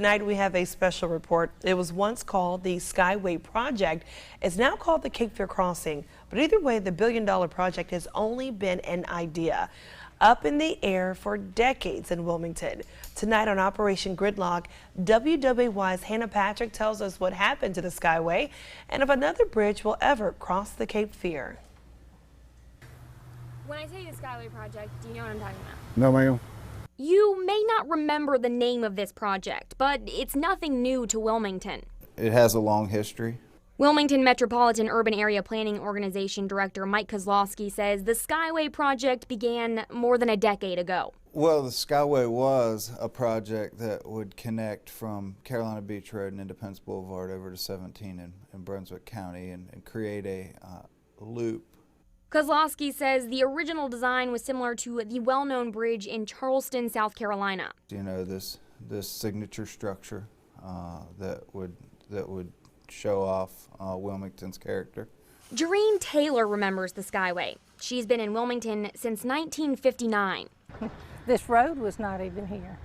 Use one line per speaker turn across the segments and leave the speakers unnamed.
Tonight we have a special report. It was once called the Skyway Project. It's now called the Cape Fear Crossing. But either way, the billion-dollar project has only been an idea up in the air for decades in Wilmington. Tonight on Operation Gridlock, WWY's Hannah Patrick tells us what happened to the Skyway and if another bridge will ever cross the Cape Fear.
When I say the Skyway Project, do you know what I'm talking about?
No, ma'am.
You may not remember the name of this project, but it's nothing new to Wilmington.
It has a long history.
Wilmington Metropolitan Urban Area Planning Organization Director Mike Kozlowski says the Skyway project began more than a decade ago.
Well, the Skyway was a project that would connect from Carolina Beach Road and Independence Boulevard over to 17 in Brunswick-County and create a loop.
Kozlowski says the original design was similar to the well-known bridge in Charleston, South Carolina.
You know, this signature structure that would show off Wilmington's character.
Jareen Taylor remembers the Skyway. She's been in Wilmington since 1959.
This road was not even here.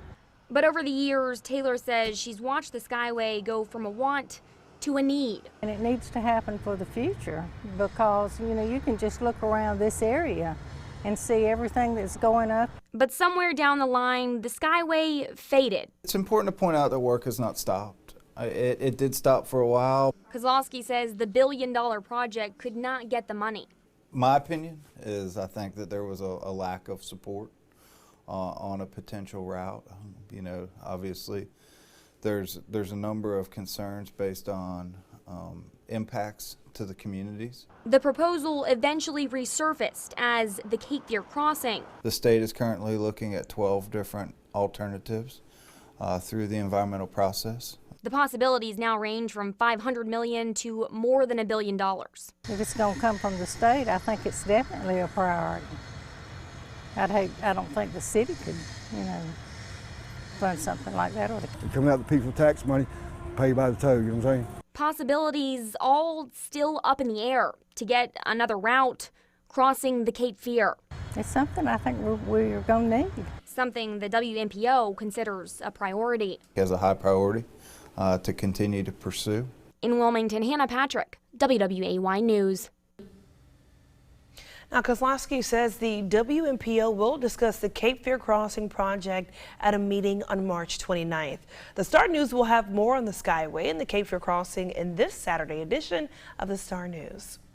But over the years, Taylor says she's watched the Skyway go from a want to a need.
And it needs to happen for the future because, you know, you can just look around this area and see everything that's going up.
But somewhere down the line, the Skyway faded.
It's important to point out that work has not stopped. It did stop for a while.
Kozlowski says the billion-dollar project could not get the money.
My opinion is I think that there was a lack of support on a potential route. You know, obviously there's a number of concerns based on impacts to the communities.
The proposal eventually resurfaced as the Cape Fear Crossing.
The state is currently looking at 12 different alternatives through the environmental process.
The possibilities now range from $500 million to more than $1 billion.
If it's going to come from the state, I think it's definitely a priority. I don't think the city could, you know, fund something like that.
Coming out the people's tax money, pay by the tow, you know what I'm saying?
Possibilities all still up in the air to get another route crossing the Cape Fear.
It's something I think we're going to need.
Something the WMPO considers a priority.
It has a high priority to continue to pursue.
In Wilmington, Hannah Patrick, WWAY News.
Now, Kozlowski says the WMPO will discuss the Cape Fear Crossing project at a meeting on March 29th. The Star News will have more on the Skyway and the Cape Fear Crossing in this Saturday edition of the Star News.